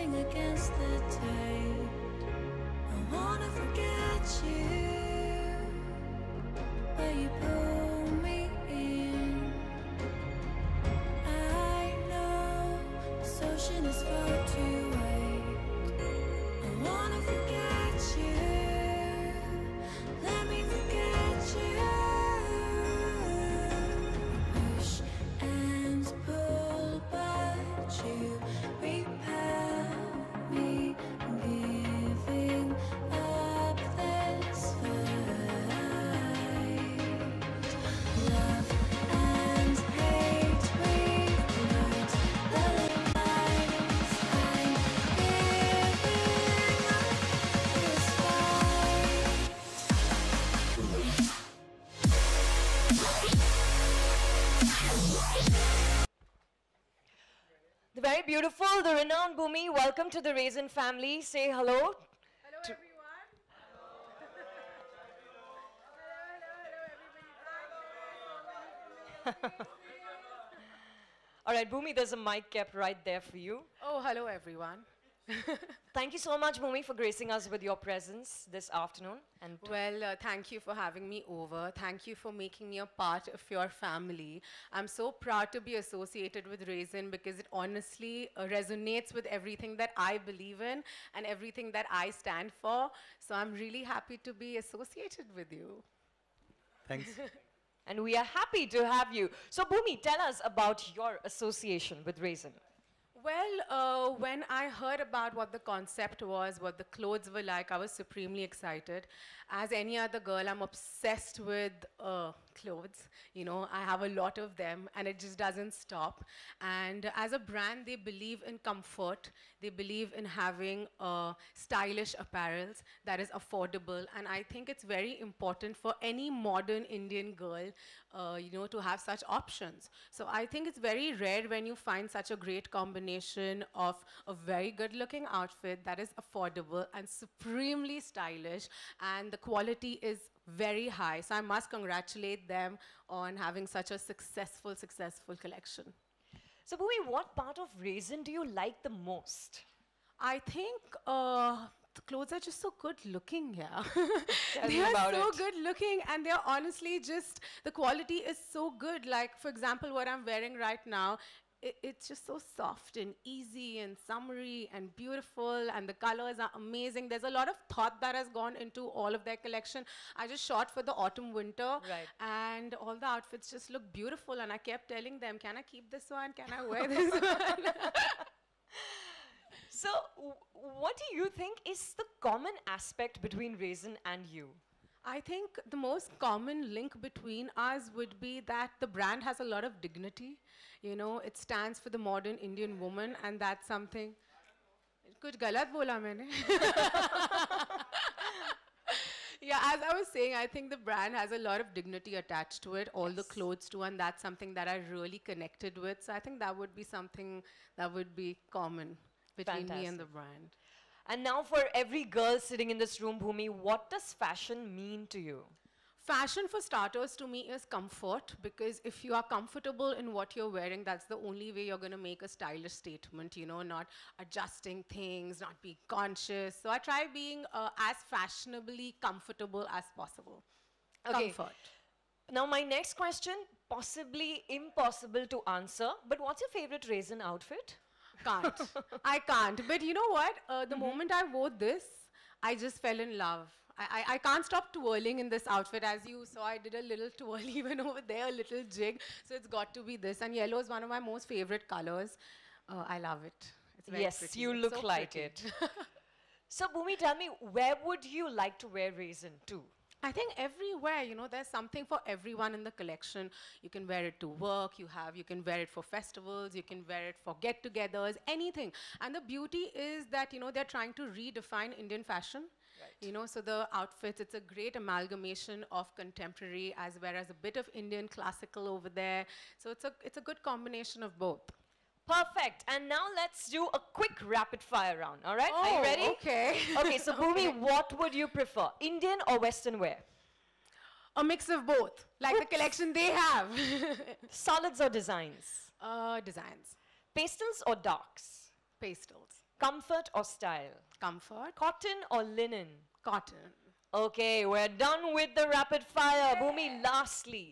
racing against the tide. I wanna forget you, but you pull me in. I know this ocean is far too wide. I wanna forget you, let me forget you. Push and pull, but you repel me, giving up this fight. Love and hate, we blurred the lines. I'm giving up this fight. The very beautiful, the renowned Bhumi, welcome to the Raisin family. Say hello. Hello, everyone. Hello, everybody. All right, Bhumi, there's a mic kept right there for you. Oh, hello, everyone. Thank you so much, Bhumi, for gracing us with your presence this afternoon. And Well, thank you for having me over. Thank you for making me a part of your family. I'm so proud to be associated with Raisin because it honestly resonates with everything that I believe in and everything that I stand for. So I'm really happy to be associated with you. Thanks. and we are happy to have you. So, Bhumi, tell us about your association with Raisin. Well, when I heard about what the concept was, what the clothes were like, I was supremely excited. As any other girl, I'm obsessed with clothes. You know, I have a lot of them, and it just doesn't stop. And as a brand, they believe in comfort. They believe in having stylish apparels that is affordable. And I think it's very important for any modern Indian girl, you know, to have such options. So I think it's very rare when you find such a great combination of a very good-looking outfit that is affordable and supremely stylish, and the quality is very high. So I must congratulate them on having such a successful collection. So, Bhumi, what part of Raisin do you like the most? I think the clothes are just so good looking here. Tell They me are about so it. good looking, and they're honestly just, the quality is so good. Like, for example, what I'm wearing right now, it's just so soft and easy and summery and beautiful, and the colors are amazing. There's a lot of thought that has gone into all of their collection. I just shot for the autumn winter, Right. and all the outfits just look beautiful, and I kept telling them, can I keep this one? Can I wear this one? So, what do you think is the common aspect between Raisin and you? I think the most common link between us would be that the brand has a lot of dignity. You know, it stands for the modern Indian woman, and that's something. Kuch galat bola maine. Yeah, as I was saying, I think the brand has a lot of dignity attached to it, all the clothes too, and that's something that I really connected with. So I think that would be something that would be common between me and the brand. And now, for every girl sitting in this room, Bhumi, what does fashion mean to you? Fashion, for starters, to me is comfort, because if you are comfortable in what you're wearing, that's the only way you're going to make a stylish statement, you know, not adjusting things, not being conscious. So I try being as fashionably comfortable as possible. Okay. Comfort. Now, my next question, possibly impossible to answer, but what's your favorite Raisin outfit? Can't. I can't. But you know what? The moment I wore this, I just fell in love. I can't stop twirling in this outfit. As you saw, I did a little twirl even over there, a little jig. So it's got to be this. And yellow is one of my most favorite colors. I love it. It's very Yes, pretty. you It's look so like pretty. it. So, Bhumi, tell me, where would you like to wear Raisin to? I think everywhere, you know, there's something for everyone in the collection. You can wear it to work, you can wear it for festivals, you can wear it for get-togethers, anything. And the beauty is that, you know, they're trying to redefine Indian fashion. You know, so the outfits, it's a great amalgamation of contemporary as well as a bit of Indian classical over there. So it's a good combination of both. Perfect. And now let's do a quick rapid fire round. All right? Are you ready? Okay. Okay, so Bhumi, what would you prefer? Indian or Western wear? A mix of both, like the collection they have. Solids or designs? Designs. Pastels or darks? Pastels. Comfort or style? Comfort. Cotton or linen? Cotton. Okay, we're done with the rapid fire. Bhumi, lastly,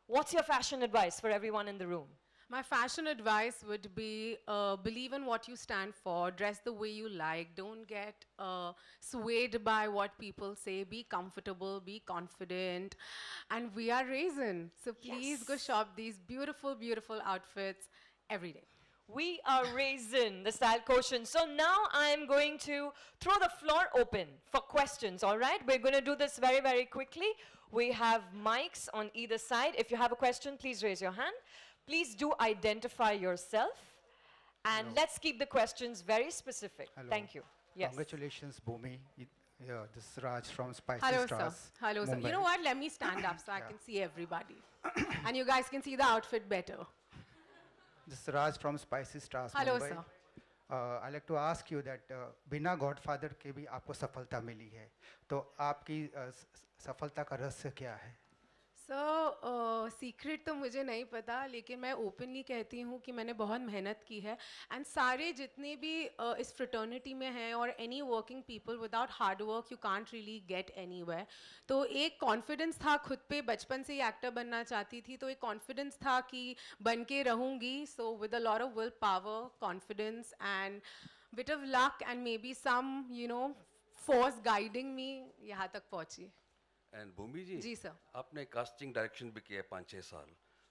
what's your fashion advice for everyone in the room? My fashion advice would be believe in what you stand for, dress the way you like, don't get swayed by what people say, be comfortable, be confident, and we are Raisin. So please go shop these beautiful, beautiful outfits every day. We are Raisin, the style quotient. So now I'm going to throw the floor open for questions, all right? We're going to do this very, very quickly. We have mics on either side. If you have a question, please raise your hand. Please do identify yourself. And let's keep the questions very specific. Hello. Thank you. Yes. Congratulations, Bhumi. Yeah, this is Raj from Spicy Hello, sir. Stars. Hello, sir. You Mumbai. know what? Let me stand up so I can see everybody. And you guys can see the outfit better. This is Raj from Spicy Stars. Hello, Mumbai. sir. I'd like to ask you that बिना godfather के भी आपको सफलता मिली है तो आपकी सफलता का रहस्य क्या है? सर सीक्रेट तो मुझे नहीं पता लेकिन मैं ओपनली कहती हूँ कि मैंने बहुत मेहनत की है एंड सारे जितने भी इस फ्रेटर्निटी में हैं और any working people without hard work you can't really get anywhere तो एक कॉन्फिडेंस था खुद पे बचपन से ही एक्टर बनना चाहती थी तो एक कॉन्फिडेंस था कि बन के रहूँगी so with a lot of will power confidence and bit of luck and maybe some you know force guiding me यहाँ तक पहुँची एंड भूमि जी जी सर आपने कास्टिंग डायरेक्शन भी किया है 5-6 साल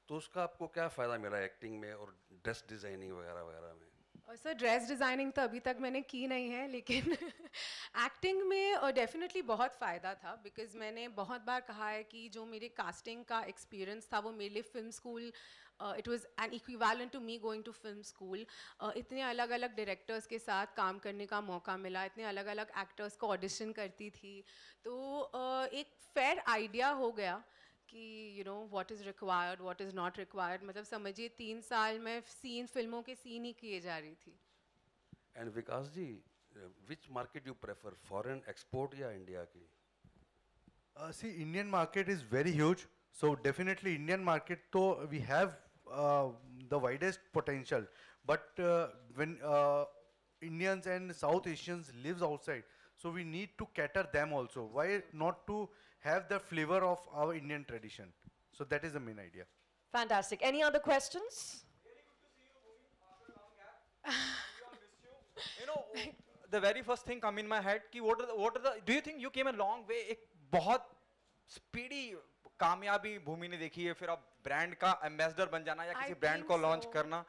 तो उसका आपको क्या फ़ायदा मिला एक्टिंग में और ड्रेस डिज़ाइनिंग वगैरह वगैरह में और सर ड्रेस डिज़ाइनिंग तो अभी तक मैंने की नहीं है लेकिन एक्टिंग में डेफिनेटली बहुत फ़ायदा था बिकॉज मैंने बहुत बार कहा है कि जो मेरे कास्टिंग का एक्सपीरियंस था वो मेरे लिए film school it was an equivalent to me going to film school इतने अलग अलग डायरेक्टर्स के साथ काम करने का मौका मिला इतने अलग अलग एक्टर्स को ऑडिशन करती थी तो एक फेयर आइडिया हो गया कि you know what is required what is not required मतलब समझिए 3 साल में फिल्मों के सीन ही किए जा रही थी and Vikas ji which market you prefer foreign export या इंडिया की See, Indian market is very huge. So definitely Indian market, though we have the widest potential. But when Indians and South Asians lives outside, so we need to cater them also. Why not to have the flavor of our Indian tradition? So that is the main idea. Fantastic. Any other questions? You know, the very first thing come in my head कि what are the do you think you came a long way एक बहुत speedy कामयाबी भूमि ने देखी है फिर अब brand का एम्बेसडर बन जाना या किसी ब्रांड think को लॉन्च so. करना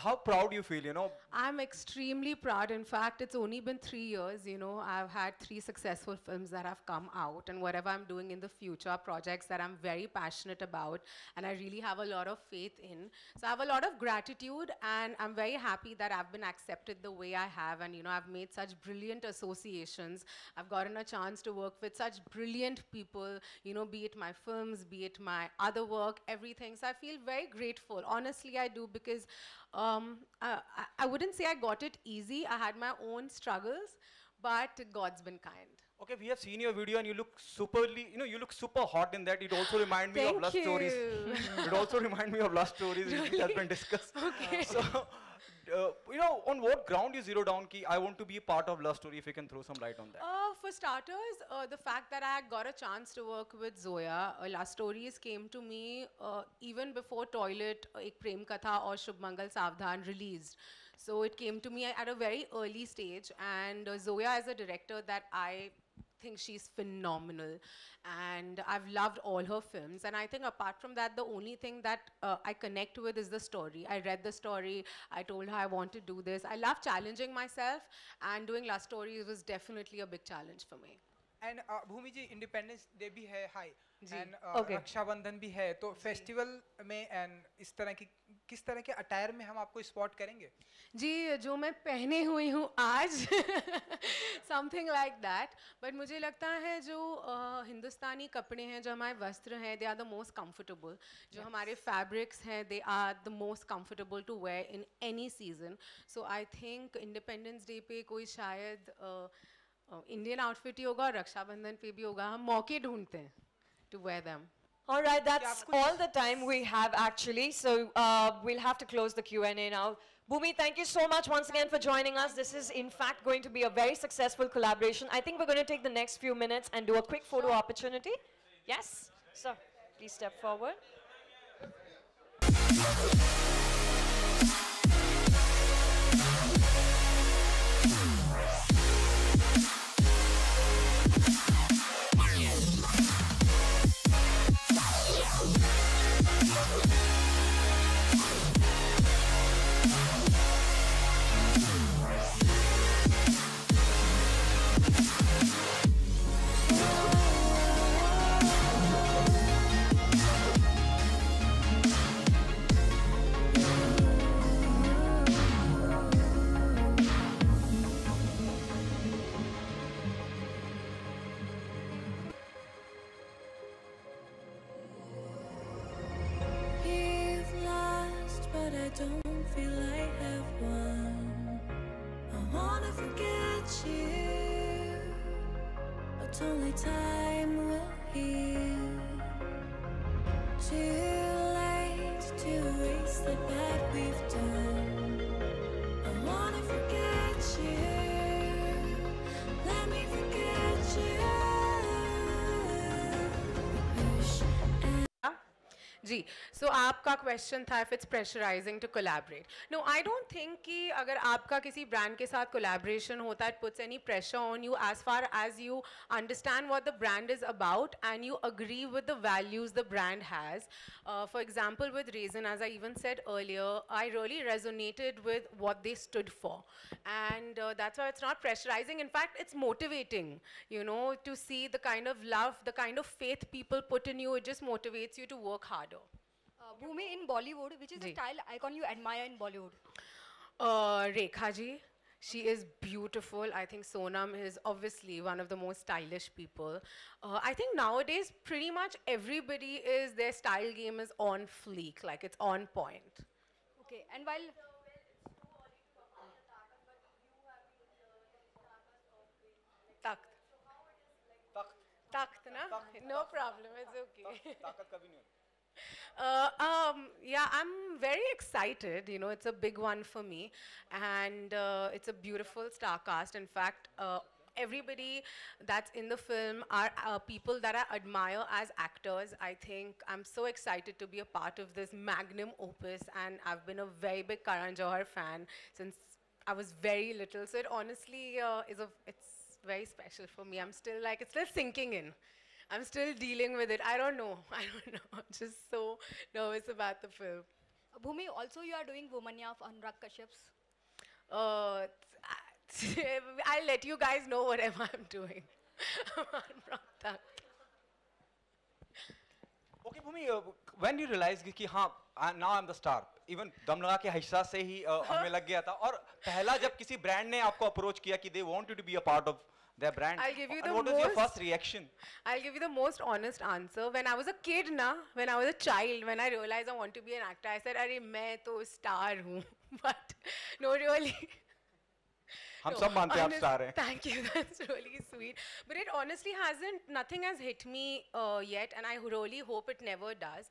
how proud you feel, you know? I'm extremely proud. In fact, it's only been 3 years, you know. I've had 3 successful films that have come out, and whatever I'm doing in the future are projects that I'm very passionate about, and I really have a lot of faith in. So I have a lot of gratitude, and I'm very happy that I've been accepted the way I have, and you know, I've made such brilliant associations. I've gotten a chance to work with such brilliant people, you know, be it my films, be it my other work, everything. So I feel very grateful. Honestly, I do because I wouldn't say I got it easy. I had my own struggles, but God's been kind. Okay, we have seen your video and you look superly, you know, you look super hot in that. It also remind me of Thank love stories. you. It also remind me of love stories which has been discussed. Okay. So, you know, on what ground you zero down ki I want to be a part of love story if you can throw some light on that. For starters, the fact that I got a chance to work with Zoya, Last Stories came to me even before Toilet, Ek Prem Katha or Shubh Mangal Savdhan released. So it came to me at a very early stage and Zoya is a director that I think she's phenomenal and I've loved all her films and I think apart from that the only thing that I connect with is the story. I read the story, I told her I want to do this. I love challenging myself and doing Last Stories was definitely a big challenge for me. And Bhumi ji Independence Day भी है हाई जी, and okay. Rakshabandhan भी है तो festival में and इस तरह की किस तरह के अटायर में हम आपको स्पॉट करेंगे जी जो मैं पहने हुई हूँ आज समथिंग लाइक दैट बट मुझे लगता है जो हिंदुस्तानी कपड़े हैं जो हमारे वस्त्र हैं they are the most comfortable जो हमारे फैब्रिक्स हैं they are the most comfortable to wear in any season so I think independence day पे कोई शायद इंडियन आउटफिट ही होगा और रक्षाबंधन पे भी होगा हम मौके ढूंढते हैं to wear them All right, that's आप कुछ- all the time we have actually. So we'll have to close the Q&A now. Bhumi, thank you so much once again for joining us. This is in fact going to be a very successful collaboration. I think we're going to take the next few minutes and do a quick photo opportunity. Yes? So please step forward. You've lost, but I don't feel I have won. I wanna forget you, but only time will heal. Too late to erase the bad we've done. I wanna forget you. Let me forget you. Push जी सो आपका question था if it's pressurising to collaborate no I don't think कि अगर आपका किसी brand के साथ collaboration होता है it puts any pressure on you as far as you understand what the brand is about and you agree with the values the brand has for example with reason as I even said earlier I really resonated with what they stood for and that's why it's not pressurizing, in fact it's motivating, you know, to see the kind of love, the kind of faith people put in you. It just motivates you to work harder. Bhumi, in Bollywood, which is the Ji. style icon you admire in Bollywood? Rekha ji, she is beautiful. I think Sonam is obviously one of the most stylish people. I think nowadays pretty much everybody is, their style game is on fleek, like it's on point. Okay, and while Takht. Takht, na? No problem, it's okay. ताकत कभी नहीं होती. Yeah, I'm very excited. You know, it's a big one for me, and it's a beautiful star cast. In fact, everybody that's in the film are people that I admire as actors. I think I'm so excited to be a part of this magnum opus, and I've been a very big Karan Johar fan since I was very little. So it honestly it's very special for me. I'm still like, it's still sinking in. I'm still dealing with it. I don't know. I don't know. I'm just so nervous about the film. Bhumi, also you are doing Womanya of Anurag Kashyap's. Uh, I'll let you guys know whatever I'm doing. Okay, Bhumi, when you realized कि हाँ, now I'm the star. Even दम लगा के हिस्सा से ही हमें लग गया था. और पहला जब किसी brand ने आपको approach किया कि they want you to be a part of their brand. I'll give you and the what was your most- first reaction? I'll give you the most honest answer. When I was a kid, when I was a child, when I realized I want to be an actor, I said, "Arey, मैं तो star हूँ." But no, really. हम No, सब मानते हैं आप honest- star हैं. Thank you, that's really sweet. But it honestly nothing has hit me yet, and I really hope it never does.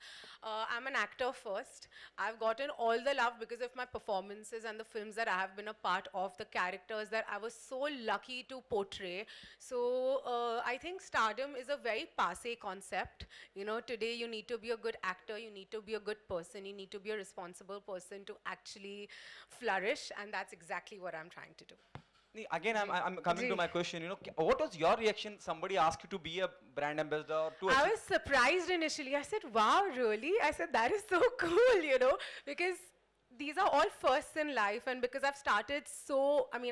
I'm an actor first. I've gotten all the love because of my performances and the films that I have been a part of, the characters that I was so lucky to portray. So I think stardom is a very passé concept. You know, today you need to be a good actor, you need to be a good person, you need to be a responsible person to actually flourish, and that's exactly what I'm trying to do. Again, I'm coming to Ji. my question. You know, what was your reaction? Somebody asked you to be a brand ambassador or to. I was surprised initially. I said, wow, really? I said, that is so cool, you know, because these are all firsts in life, and because I've started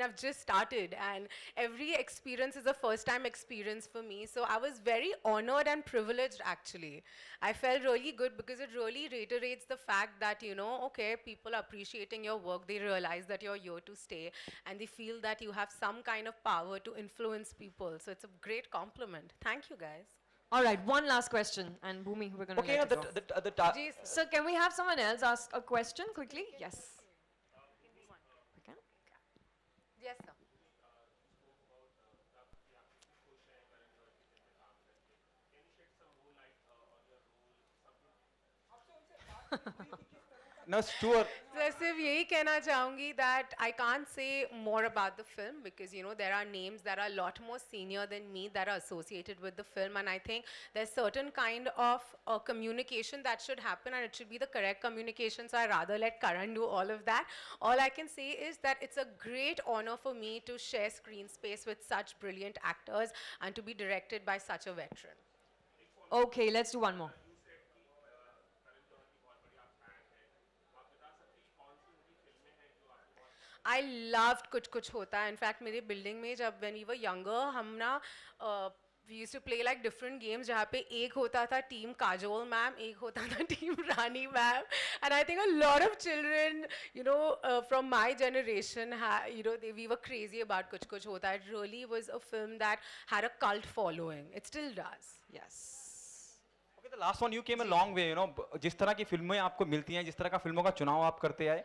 I've just started, and every experience is a first time experience for me. So I was very honored and privileged, actually. I felt really good because it really reiterates the fact that, you know, okay, people are appreciating your work, they realize that you're here to stay, and they feel that you have some kind of power to influence people. So it's a great compliment. Thank you, guys. All right, one last question, and Bhumi, we're going to Okay, let now you go. Ji, So can we have someone else ask a question quickly? Yes. We can? yes, sir. No, Stuart. So सिर्फ यही कहना चाहूँगी that I can't say more about the film because you know there are names that are a lot more senior than me that are associated with the film, and I think there's certain kind of communication that should happen, and it should be the correct communication. So I rather let Karan do all of that. All I can say is that it's a great honor for me to share screen space with such brilliant actors and to be directed by such a veteran. Okay, let's do one more. I loved कुछ कुछ होता है. In fact, मेरे building में जब when we were younger, हम ना we used to play like different games जहाँ पे एक होता था team काजोल मैम, एक होता था team Rani ma'am, and I think a lot of children, you know, from my generation, you know, we were crazy about कुछ कुछ होता है. It really was a film that had a cult following. It still does. Yes. Okay, the last one, you came a long way, you know, जिस तरह की फिल्में आपको मिलती हैं, जिस तरह का फिल्मों का चुनाव आप करते आए,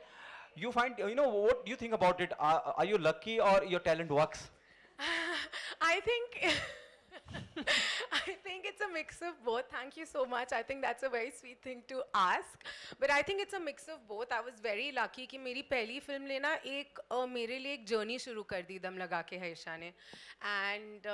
you find, you know, what do you think about it? Are you lucky or your talent works? I think I think it's a mix of both. Thank you so much. I think that's a very sweet thing to ask. But I think it's a mix of both. I was very lucky कि मेरी पहली film लेना एक मेरे लिए एक journey शुरू कर दी दम लगा के हर्षा ने. And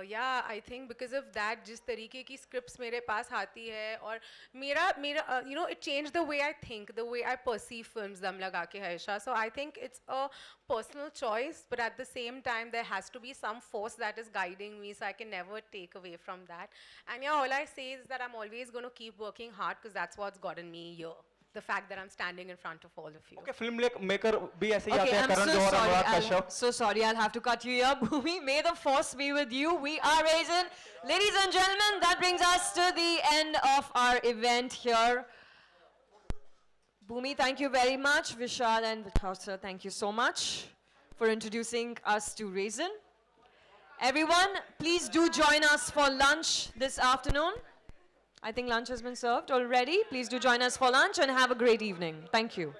yeah, I think because of that, जिस तरीके की scripts मेरे पास आती है और मेरा you know, it changed the way I think, the way I perceive films दम लगा के Harsha. So I think it's a personal choice, but at the same time there has to be some force that is guiding me, so I can never take away from that. And yeah, all I say is that I'm always going to keep working hard because that's what's gotten me here. The fact that I'm standing in front of all of you. Okay, filmmaker भी ऐसे ही आते Okay, हैं, I'm Karan so Johar, sorry. Anurag I'm Kashyap. so sorry. I'll have to cut you here. Bhumi, may the force be with you. We are Raisin. Ladies and gentlemen, that brings us to the end of our event here. Bhumi, thank you very much. Vishal and Vithausar, thank you so much for introducing us to Raisin. Everyone, please do join us for lunch this afternoon. I think lunch has been served already. Please do join us for lunch and have a great evening. Thank you.